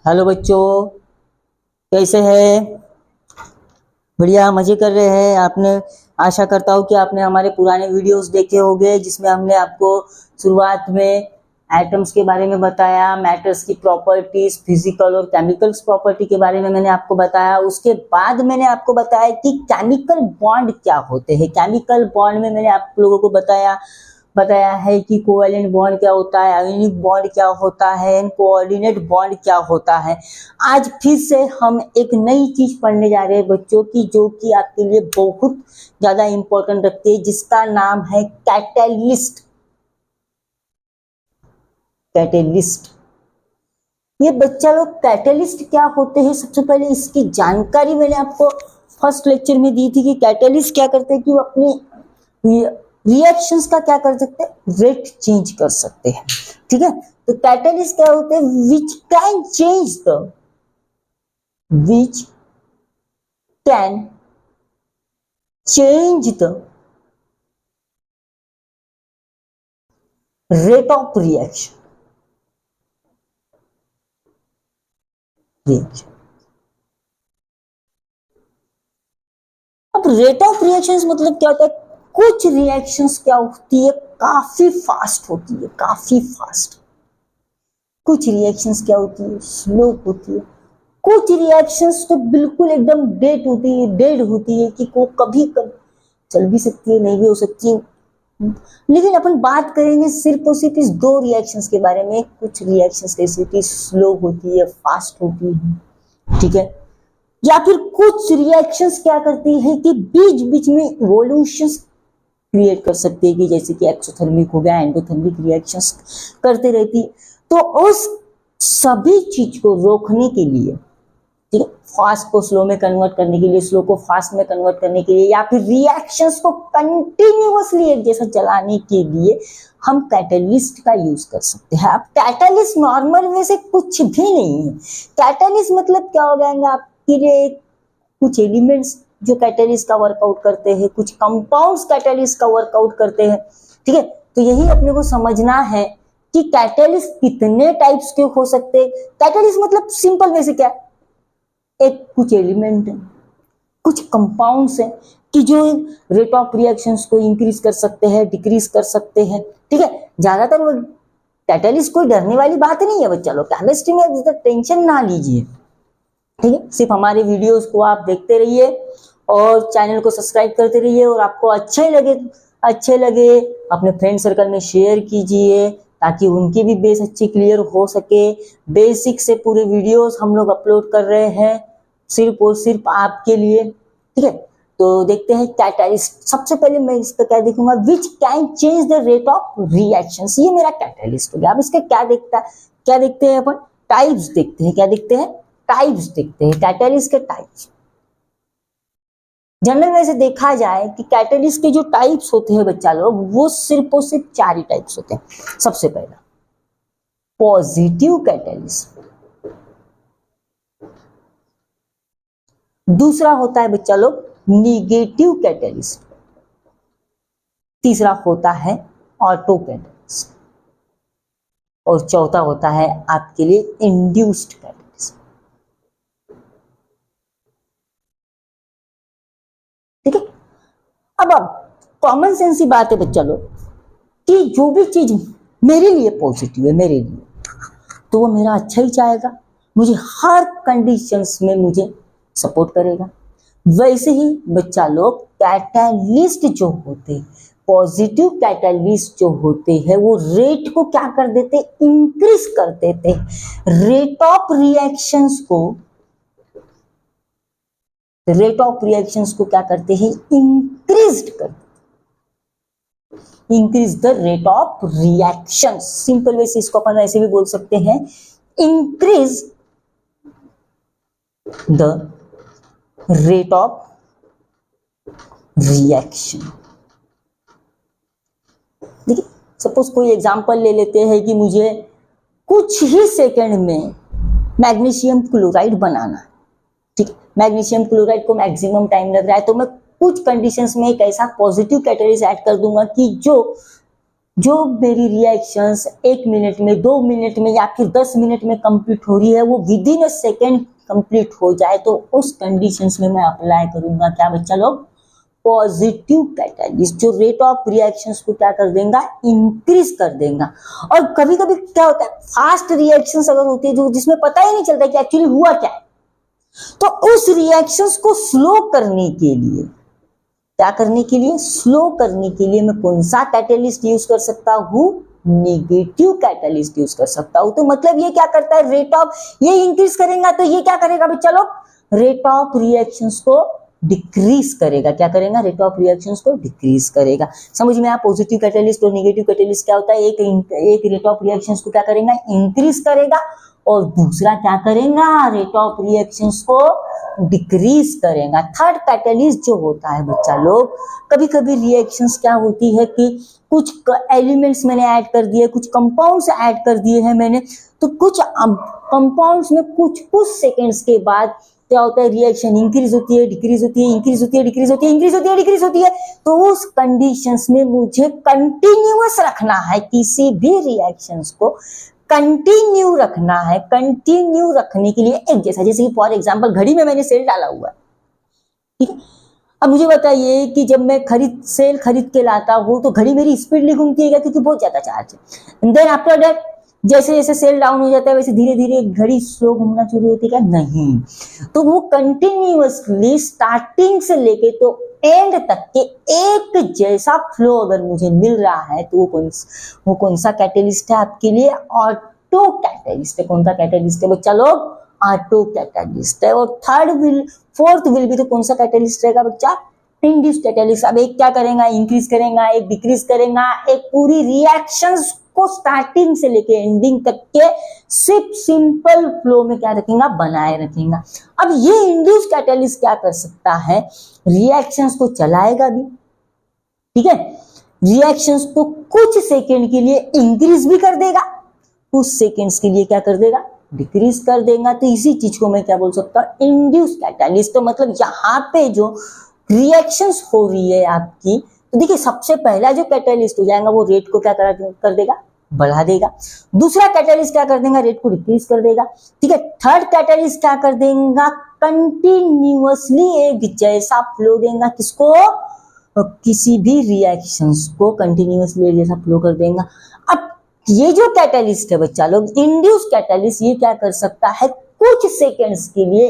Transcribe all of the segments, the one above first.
Hello बच्चों, कैसे हैं? बढ़िया, मजे कर रहे हैं। आपने आशा करता हूँ कि आपने हमारे पुराने वीडियोस देखे होंगे, जिसमें हमने आपको शुरुआत में एटम्स के बारे में बताया, मैटर्स की प्रॉपर्टीज, फिजिकल और केमिकल्स प्रॉपर्टी के बारे में मैंने आपको बताया। उसके बाद मैंने आपको बताया कि केमिकल बॉन्ड क्या होते हैं। केमिकल बॉन्ड में मैंने आप लोगों को बताया है कि कोवेलेंट बॉन्ड क्या होता है, आयोनिक बॉन्ड क्या होता है, कोऑर्डिनेट बॉन्ड क्या होता है। आज फिर से हम एक नई चीज पढ़ने जा रहे हैं बच्चों की, जो कि आपके लिए बहुत ज्यादा इंपॉर्टेंट रखती है, जिसका नाम है कैटलिस्ट। कैटलिस्ट, ये बच्चा लोग कैटलिस्ट क्या होते हैं, सबसे पहले इसकी जानकारी मैंने आपको फर्स्ट लेक्चर में दी थी कि कैटलिस्ट क्या करते हैं कि वो अपनी रिएक्शंस का क्या कर सकते हैं, रेट चेंज कर सकते हैं। ठीक है, तो कैटलिस्ट क्या होते हैं, which can change the rate of reaction. अब रेट ऑफ रिएक्शंस मतलब क्या होता है, कुछ रिएक्शंस क्या होती है, काफी फास्ट होती है, काफी फास्ट। कुछ रिएक्शंस क्या होती है, स्लो होती है। कुछ रिएक्शंस तो बिल्कुल एकदम डेड होती है कि को कभी चल भी सकती है, नहीं भी हो सकती है। लेकिन अपन बात करेंगे सिर्फ और सिर्फ इस दो रिएक्शंस के बारे में। कुछ रिएक्शंस कैसी होती है, स्लो होती है, फास्ट होती है। ठीक है, या फिर कुछ रिएक्शंस क्या करती है कि बीच बीच में इवोल्यूशंस क्रिएट कर सकती है, कि जैसे कि एक्सोथर्मिक हो गया, एंडोथर्मिक रिएक्शंस करते रहती है। तो उस सभी चीज को रोकने के लिए, ठीक है, फास्ट को स्लो में कन्वर्ट करने के लिए, स्लो को फास्ट में कन्वर्ट करने के लिए, या फिर रिएक्शंस को कंटिन्यूअसली एक जैसा चलाने के लिए हम कैटलिस्ट का यूज कर सकते हैं। अब कैटलिस्ट नॉर्मल वे से कुछ भी नहीं है। कैटलिस्ट मतलब क्या हो जाएगा आपके लिए, कुछ एलिमेंट्स जो कैटलिस्ट का वर्कआउट करते हैं, कुछ कंपाउंड्स कैटलिस्ट का वर्कआउट करते हैं। ठीक है, तो यही अपने को समझना है कि कैटलिस्ट कितने टाइप्स के हो सकते हैं। कैटलिस्ट मतलब सिंपल वे से क्या है, एक कुछ एलिमेंट है, कुछ कंपाउंड्स है कि जो रेट ऑफ रिएक्शंस को इंक्रीज कर सकते हैं, डिक्रीज कर सकते हैं। ठीक है, ज्यादातर वो कैटलिस्ट कोई डरने वाली बात नहीं है बच्चा लोग, केमिस्ट्री में ज्यादा टेंशन ना लीजिए। ठीक है, सिर्फ हमारे वीडियोस को आप देखते रहिए और चैनल को सब्सक्राइब करते रहिए, और आपको अच्छे लगे अपने फ्रेंड सर्कल में शेयर कीजिए, ताकि उनकी भी बेस अच्छी क्लियर हो सके। बेसिक से पूरे वीडियोस हम लोग अपलोड कर रहे हैं सिर्फ और सिर्फ आपके लिए। ठीक है, तो देखते हैं कैटलिस्ट। सबसे पहले मैं इसका क्या देखूंगा, which can change the rate of reactions. ये मेरा कैटलिस्ट हो गया। अब इसका क्या देखते हैं अपन, टाइप्स देखते हैं। क्या देखते हैं, टाइप्स देखते हैं, कैटलिस्ट के टाइप्स। जनरल वैसे देखा जाए कि कैटलिस्ट के जो टाइप्स होते हैं बच्चा लोग, वो सिर्फ और सिर्फ 4 ही टाइप्स होते हैं। सबसे पहला पॉजिटिव कैटलिस्ट, दूसरा होता है बच्चा लोग निगेटिव कैटलिस्ट, तीसरा होता है ऑटो कैटलिस्ट, और चौथा होता है आपके लिए इंड्यूस्ड कैटलिस्ट। ठीक है, अब कॉमन सेंस की बात है बच्चा लोग कि जो भी चीज मेरे लिए पॉजिटिव है, मेरे लिए, तो वो मेरा अच्छा ही चाहेगा, मुझे हर कंडीशंस में मुझे सपोर्ट करेगा। वैसे ही बच्चा लोग कैटलिस्ट जो होते हैं, पॉजिटिव कैटलिस्ट जो होते हैं, वो रेट को क्या कर देते, इंक्रीज कर देते, रेट ऑफ रिएक्शंस को क्या करते हैं, increase the rate of reaction. Simple way से इसको अपन ऐसे भी बोल सकते हैं, increase the rate of reaction. देखिए, सपोज कोई एग्जांपल ले लेते हैं कि मुझे कुछ ही सेकंड में मैग्नीशियम क्लोराइड बनाना है। ठीक है, मैग्नीशियम क्लोराइड को मैक्सिमम टाइम लग रहा है, तो मैं कुछ कंडीशंस में एक ऐसा पॉजिटिव कैटलिस्ट ऐड कर दूंगा कि जो जो मेरी रिएक्शंस 1 मिनट में, 2 मिनट में या फिर 10 मिनट में कंप्लीट हो रही है वो with in a second complete हो जाए, तो उस कंडीशंस में मैं अप्लाई करूंगा क्या बच्चा लोग, पॉजिटिव कैटालिस्ट, जो रेट ऑफ रिएक्शंस को क्या कर देगा, इंक्रीज कर देगा। और कभी कभी क्या होता है, फास्ट रिएक्शंस अगर होती है जो जिसमें पता ही नहीं चलता कि एक्चुअली हुआ क्या है, तो उस रिएक्शंस को स्लो करने के लिए, क्या करने के लिए, स्लो करने के लिए मैं कौन सा कैटालिस्ट यूज कर सकता हूं, नेगेटिव कैटालिस्ट यूज कर सकता हूं। तो मतलब ये क्या करता है, रेट ऑफ, ये इंक्रीज करेगा तो ये क्या करेगा बच्चा लोग, रेट ऑफ रिएक्शंस को डिक्रीज करेगा। क्या करेगा, रेट ऑफ रिएक्शंस को डिक्रीज करेगा। समझ में आया, पॉजिटिव कैटालिस्ट और नेगेटिव कैटालिस्ट क्या होता है, एक रेट ऑफ रिएक्शंस को क्या करेगा, इंक्रीज करेगा, और दूसरा क्या करेगा, रेट ऑफ रिएक्शंस को डिक्रीज करेगा। थर्ड कैटालिस्ट जो होता है बच्चा लोग, कभी कभी रिएक्शंस क्या होती है कि कुछ एलिमेंट्स मैंने ऐड कर दिए, कुछ कंपाउंड्स ऐड कर दिए हैं मैंने, तो कुछ कंपाउंड्स में कुछ सेकेंड्स के बाद क्या होता है, रिएक्शन इंक्रीज होती है, डिक्रीज होती है, इंक्रीज होती है, डिक्रीज होती है, इंक्रीज होती है, डिक्रीज होती है। तो उस कंडीशंस में मुझे कंटिन्यूअस रखना है, किसी भी रिएक्शंस को कंटिन्यू रखना है। कंटिन्यू रखने के लिए एक जैसा, जैसे कि फॉर एग्जांपल घड़ी में मैंने सेल डाला हुआ है, ठीक है। अब मुझे बताइए कि जब मैं सेल खरीद के लाता हूँ तो घड़ी मेरी स्पीडली घूमती है क्या, क्योंकि बहुत ज्यादा चार्ज है। देन आफ्टर दैट जैसे जैसे सेल डाउन हो जाता है वैसे धीरे धीरे घड़ी स्लो घूमना शुरू होती है क्या, नहीं। तो वो कंटिन्यूअसली स्टार्टिंग से लेके तो एंड तक के एक जैसा फ्लो अगर मुझे मिल रहा है, तो वो कौन सा कैटालिस्ट है आपके लिए, ऑटो कैटालिस्ट है। कौन सा कैटालिस्ट है बच्चा लोग, ऑटो कैटालिस्ट है। और फोर्थ विल भी, तो कौन सा कैटालिस्ट रहेगा बच्चा, इंड्यूस कैटालिस्ट। अब एक क्या करेगा, इंक्रीज करेगा, एक डिक्रीज करेगा, एक पूरी रिएक्शंस को स्टार्टिंग से लेके एंडिंग तक के सिर्फ सिंपल फ्लो में क्या रखेगा, बनाए रखेगा। अब ये इंड्यूस कैटालिस्ट क्या कर सकता है, रिएक्शंस को चलाएगा भी, ठीक है, रिएक्शंस को कुछ सेकंड के लिए इंक्रीज भी कर देगा, कुछ सेकंड्स के लिए क्या कर देगा, डिक्रीज कर देगा। तो इसी चीज को मैं क्या बोल सकता हूँ, इंड्यूस कैटालिस्ट। तो मतलब यहाँ पे जो रिएक्शंस हो रही है आपकी, तो देखिए सबसे पहला जो कैटालिस्ट हो जाएगा वो रेट को क्या कर देगा, बढ़ा देगा। दूसरा कैटालिस्ट क्या कर देगा, रेट को डिक्रीज कर देगा, ठीक है। थर्ड कैटालिस्ट क्या कर देगा, कंटिन्यूअसली एक जैसा फ्लो देगा, किसको, किसी भी रिएक्शंस को कंटिन्यूअसली एक जैसा फ्लो कर देगा। अब ये जो कैटालिस्ट है बच्चा लोग, इंड्यूस कैटालिस्ट, ये क्या कर सकता है, कुछ सेकेंड्स के लिए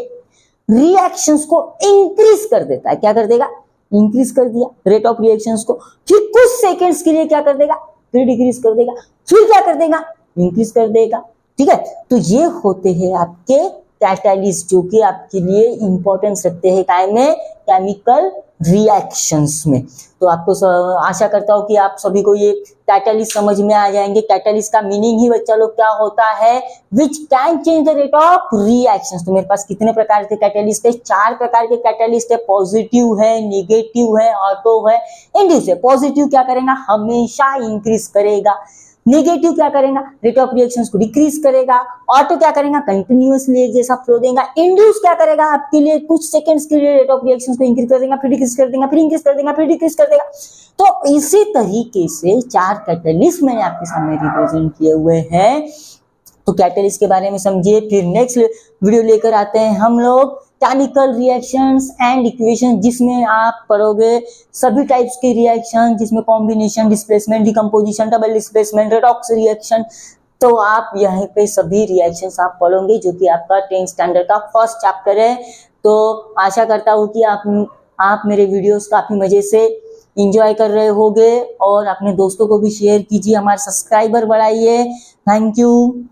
रिएक्शंस को इंक्रीज कर देता है। क्या कर देगा, इंक्रीज कर दिया रेट ऑफ रिएक्शंस को, फिर कुछ सेकंड्स के लिए क्या कर देगा, फिर डिक्रीज कर देगा, फिर क्या कर देगा, इंक्रीज कर देगा, ठीक है। तो ये होते हैं आपके कैटालिस्ट जो कि आपके लिए इंपॉर्टेंस रखते हैं टाइम में केमिकल रिएक्शंस में। तो आपको आशा करता हूं कि आप सभी को ये कैटालिस्ट समझ में आ जाएंगे। कैटालिस्ट का मीनिंग ही बच्चा लोग क्या होता है, which can change the rate of reactions. तो मेरे पास कितने प्रकार के कैटालिस्ट है, 4 प्रकार के कैटालिस्ट है, पॉजिटिव है, नेगेटिव है, ऑटो है, इंड्यूस है। पॉजिटिव क्या करेगा, हमेशा इंक्रीज करेगा। नेगेटिव क्या करेगा, रेट ऑफ रिएक्शंस को डिक्रीज करेगा। ऑटो क्या करेगा, कंटिन्यूअसली एक जैसा फ्लो देगा। इंड्यूस क्या करेगा, आपके लिए कुछ सेकंड्स के लिए रेट ऑफ रिएक्शंस को इंक्रीज कर देगा, फिर डिक्रीज कर देगा, फिर इंक्रीज कर देगा, फिर डिक्रीज कर देगा। तो इसी तरीके से 4 कैटालिस्ट मैंने आपके सामने रिप्रेजेंट किए हुए हैं। तो कैटालिस्ट के बारे में समझिए। फिर नेक्स्ट वीडियो लेकर आते हैं हम लोग केमिकल रिएक्शंस एंड इक्वेशन, जिसमें आप पढ़ोगे सभी टाइप्स के रिएक्शन, जिसमें combination, displacement, decomposition, double displacement, redox reaction. तो आप यहाँ पे सभी रिएक्शंस आप पढ़ोगे, जो कि आपका 10th स्टैंडर्ड का फर्स्ट चैप्टर है। तो आशा करता हूँ कि आप मेरे वीडियोस काफी मजे से एंजॉय कर रहे होगे, और अपने दोस्तों को भी शेयर कीजिए, हमारे सब्सक्राइबर बढ़ाइए। Thank you.